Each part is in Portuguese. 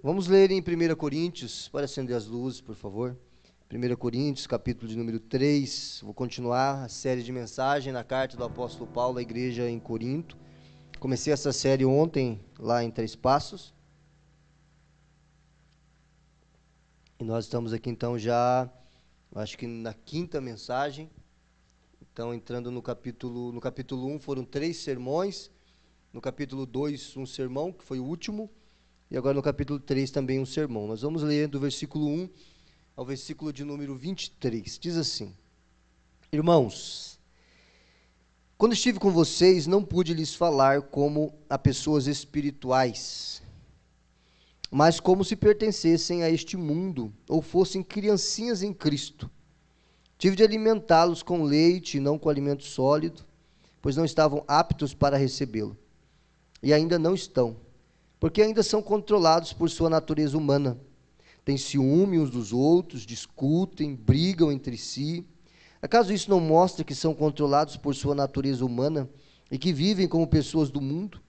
Vamos ler em 1 Coríntios, para acender as luzes, por favor. 1 Coríntios, capítulo de número 3. Vou continuar a série de mensagem na carta do apóstolo Paulo à igreja em Corinto. Comecei essa série ontem, lá em Três Passos. E nós estamos aqui então já, acho que na quinta mensagem. Então, entrando no capítulo 1, foram 3 sermões. No capítulo 2, um sermão, que foi o último. E agora no capítulo 3 também um sermão. Nós vamos ler do versículo 1 ao versículo de número 23. Diz assim: Irmãos, quando estive com vocês, não pude lhes falar como a pessoas espirituais, mas como se pertencessem a este mundo, ou fossem criancinhas em Cristo. Tive de alimentá-los com leite e não com alimento sólido, pois não estavam aptos para recebê-lo. E ainda não estão, porque ainda são controlados por sua natureza humana. Têm ciúme uns dos outros, discutem, brigam entre si. Acaso isso não mostra que são controlados por sua natureza humana e que vivem como pessoas do mundo?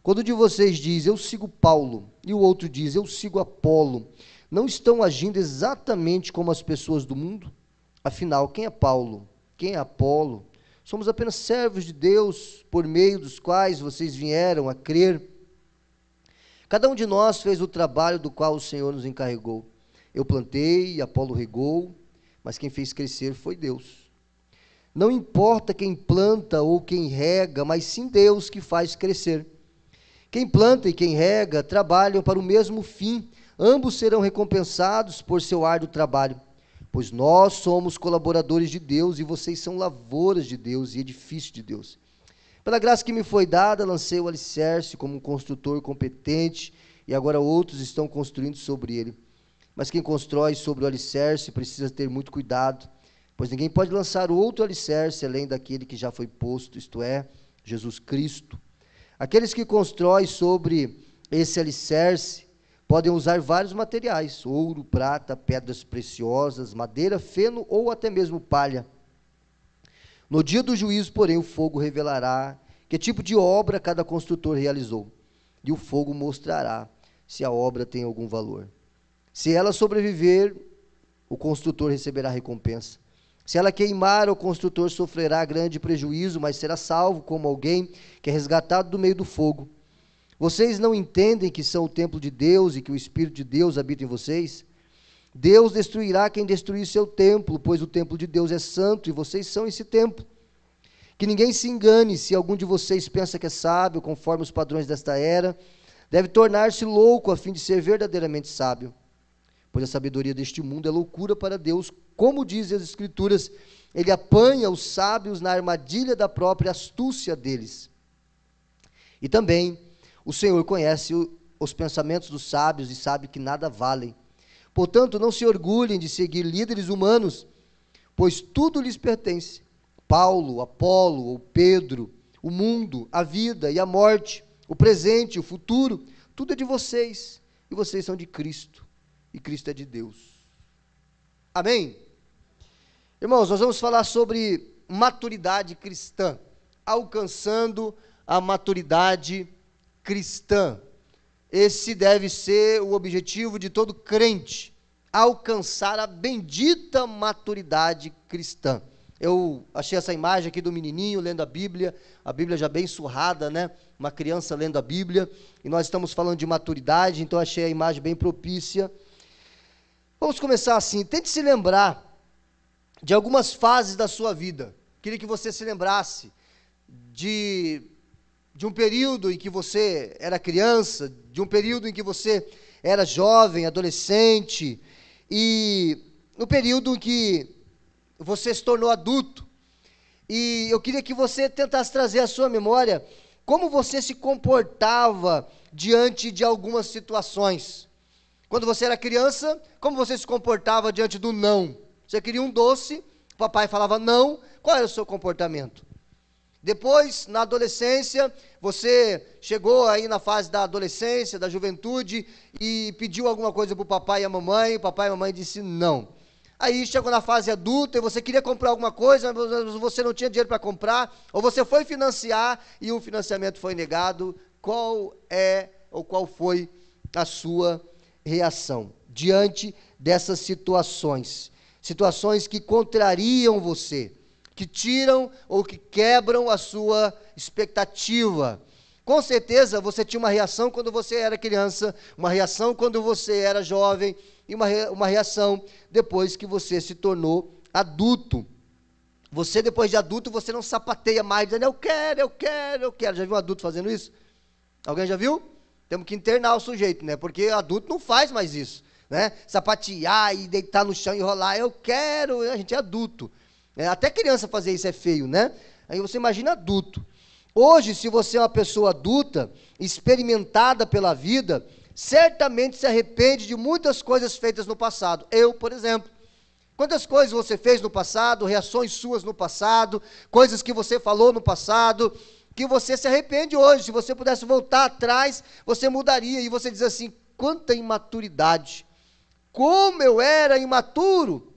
Quando um de vocês diz, eu sigo Paulo, e o outro diz, eu sigo Apolo, não estão agindo exatamente como as pessoas do mundo? Afinal, quem é Paulo? Quem é Apolo? Somos apenas servos de Deus, por meio dos quais vocês vieram a crer. Cada um de nós fez o trabalho do qual o Senhor nos encarregou. Eu plantei, Apolo regou, mas quem fez crescer foi Deus. Não importa quem planta ou quem rega, mas sim Deus que faz crescer. Quem planta e quem rega trabalham para o mesmo fim, ambos serão recompensados por seu árduo trabalho. Pois nós somos colaboradores de Deus e vocês são lavouras de Deus e edifício de Deus. Pela graça que me foi dada, lancei o alicerce como um construtor competente e agora outros estão construindo sobre ele. Mas quem constrói sobre o alicerce precisa ter muito cuidado, pois ninguém pode lançar outro alicerce além daquele que já foi posto, isto é, Jesus Cristo. Aqueles que constroem sobre esse alicerce podem usar vários materiais, ouro, prata, pedras preciosas, madeira, feno ou até mesmo palha. No dia do juízo, porém, o fogo revelará que tipo de obra cada construtor realizou, e o fogo mostrará se a obra tem algum valor. Se ela sobreviver, o construtor receberá recompensa. Se ela queimar, o construtor sofrerá grande prejuízo, mas será salvo como alguém que é resgatado do meio do fogo. Vocês não entendem que são o templo de Deus e que o Espírito de Deus habita em vocês? Deus destruirá quem destruir seu templo, pois o templo de Deus é santo e vocês são esse templo. Que ninguém se engane, se algum de vocês pensa que é sábio, conforme os padrões desta era, deve tornar-se louco a fim de ser verdadeiramente sábio. Pois a sabedoria deste mundo é loucura para Deus, como dizem as Escrituras, ele apanha os sábios na armadilha da própria astúcia deles. E também o Senhor conhece os pensamentos dos sábios e sabe que nada valem. Portanto, não se orgulhem de seguir líderes humanos, pois tudo lhes pertence. Paulo, Apolo ou Pedro, o mundo, a vida e a morte, o presente, o futuro, tudo é de vocês, e vocês são de Cristo, e Cristo é de Deus. Amém? Irmãos, nós vamos falar sobre maturidade cristã, alcançando a maturidade cristã. Esse deve ser o objetivo de todo crente, alcançar a bendita maturidade cristã. Eu achei essa imagem aqui do menininho lendo a Bíblia já bem surrada, né? Uma criança lendo a Bíblia, e nós estamos falando de maturidade, então achei a imagem bem propícia. Vamos começar assim, tente se lembrar de algumas fases da sua vida. Queria que você se lembrasse de um período em que você era criança, de um período em que você era jovem, adolescente, e no período em que você se tornou adulto. E eu queria que você tentasse trazer à sua memória como você se comportava diante de algumas situações. Quando você era criança, como você se comportava diante do não? Você queria um doce, o papai falava não, qual era o seu comportamento? Depois, na adolescência, você chegou aí na fase da adolescência, da juventude, e pediu alguma coisa para o papai e a mamãe disse não. Aí chegou na fase adulta e você queria comprar alguma coisa, mas você não tinha dinheiro para comprar, ou você foi financiar e o financiamento foi negado. Qual é ou qual foi a sua reação diante dessas situações? Situações que contrariam você, que tiram ou que quebram a sua expectativa. Com certeza você tinha uma reação quando você era criança, uma reação quando você era jovem e uma reação depois que você se tornou adulto. Você, depois de adulto, você não sapateia mais, dizendo, eu quero. Já viu um adulto fazendo isso? Alguém já viu? Temos que internar o sujeito, né? Porque adulto não faz mais isso, né? Sapatear e deitar no chão e rolar, eu quero, a gente é adulto. Até criança fazer isso é feio, né? Aí você imagina adulto. Hoje, se você é uma pessoa adulta, experimentada pela vida, certamente se arrepende de muitas coisas feitas no passado. Eu, por exemplo. Quantas coisas você fez no passado, reações suas no passado, coisas que você falou no passado, que você se arrepende hoje. Se você pudesse voltar atrás, você mudaria. E você diz assim, quanta imaturidade. Como eu era imaturo.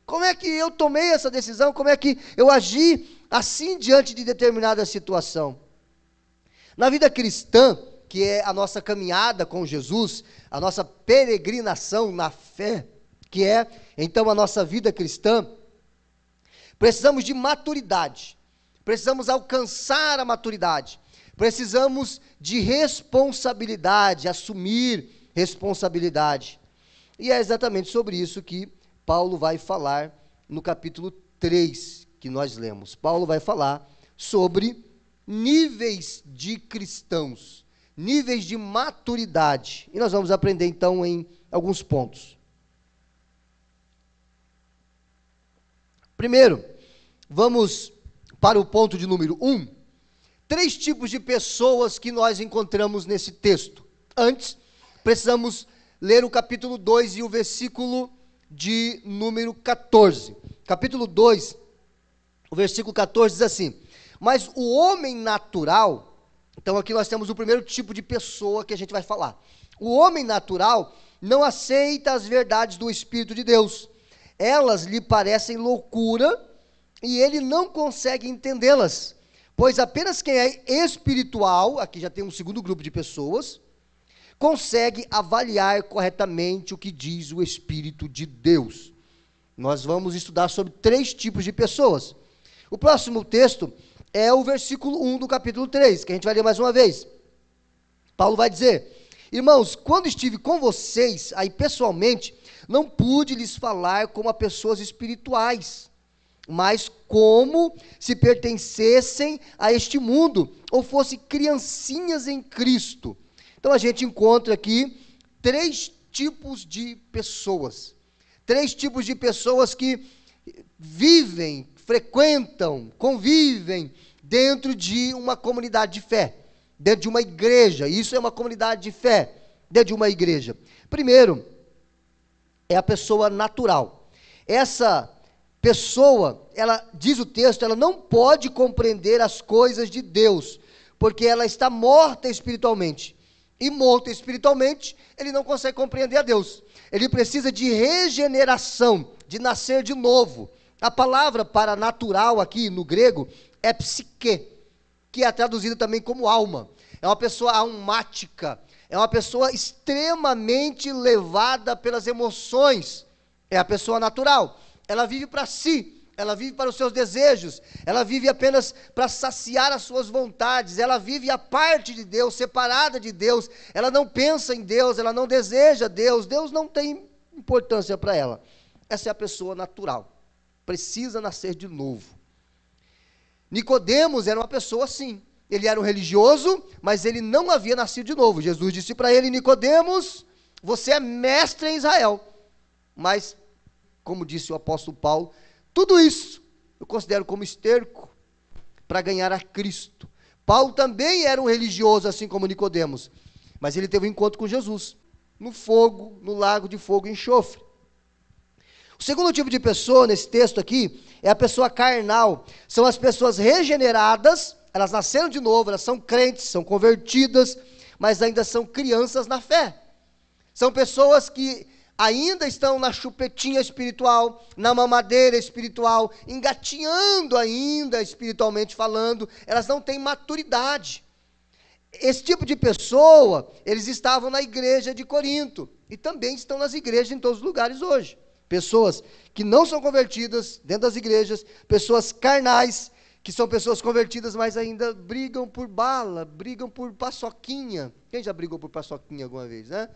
Como é que eu tomei essa decisão? Como é que eu agi assim diante de determinada situação? Na vida cristã, que é a nossa caminhada com Jesus, a nossa peregrinação na fé, que é, então, a nossa vida cristã, precisamos de maturidade, precisamos alcançar a maturidade, precisamos de responsabilidade, assumir responsabilidade. E é exatamente sobre isso que Paulo vai falar no capítulo 3, que nós lemos. Paulo vai falar sobre níveis de cristãos, níveis de maturidade. E nós vamos aprender, então, em alguns pontos. Primeiro, vamos para o ponto de número 1. 3 tipos de pessoas que nós encontramos nesse texto. Antes, precisamos ler o capítulo 2 e o versículo de número 14. Capítulo 2, o versículo 14 diz assim, mas o homem natural, então aqui nós temos o primeiro tipo de pessoa que a gente vai falar. O homem natural não aceita as verdades do Espírito de Deus. Elas lhe parecem loucura e ele não consegue entendê-las, pois apenas quem é espiritual, aqui já tem um segundo grupo de pessoas, consegue avaliar corretamente o que diz o Espírito de Deus. Nós vamos estudar sobre 3 tipos de pessoas. O próximo texto é o versículo 1 do capítulo 3, que a gente vai ler mais uma vez. Paulo vai dizer, irmãos, quando estive com vocês, aí pessoalmente, não pude lhes falar como a pessoas espirituais, mas como se pertencessem a este mundo, ou fossem criancinhas em Cristo. Então a gente encontra aqui 3 tipos de pessoas. 3 tipos de pessoas que vivem, frequentam, convivem dentro de uma comunidade de fé, dentro de uma igreja. Isso é uma comunidade de fé, dentro de uma igreja. Primeiro, é a pessoa natural. Essa pessoa, ela, diz o texto, ela não pode compreender as coisas de Deus, porque ela está morta espiritualmente. E morto espiritualmente, ele não consegue compreender a Deus. Ele precisa de regeneração, de nascer de novo. A palavra para natural aqui no grego é psique, que é traduzida também como alma. É uma pessoa almática, é uma pessoa extremamente levada pelas emoções. É a pessoa natural. Ela vive para si, ela vive para os seus desejos, ela vive apenas para saciar as suas vontades, ela vive à parte de Deus, separada de Deus, ela não pensa em Deus, ela não deseja Deus, Deus não tem importância para ela. Essa é a pessoa natural, precisa nascer de novo. Nicodemos era uma pessoa assim, ele era um religioso, mas ele não havia nascido de novo. Jesus disse para ele, Nicodemos, você é mestre em Israel, mas, como disse o apóstolo Paulo, tudo isso eu considero como esterco para ganhar a Cristo. Paulo também era um religioso, assim como Nicodemos, mas ele teve um encontro com Jesus, no fogo, no lago de fogo e enxofre. O segundo tipo de pessoa nesse texto aqui é a pessoa carnal. São as pessoas regeneradas, elas nasceram de novo, elas são crentes, são convertidas, mas ainda são crianças na fé. São pessoas que ainda estão na chupetinha espiritual, na mamadeira espiritual, engatinhando ainda espiritualmente falando, elas não têm maturidade. esse tipo de pessoa, eles estavam na igreja de Corinto, e também estão nas igrejas em todos os lugares hoje. Pessoas que não são convertidas dentro das igrejas, pessoas carnais, que são pessoas convertidas, mas ainda brigam por bala, brigam por paçoquinha. Quem já brigou por paçoquinha alguma vez, né?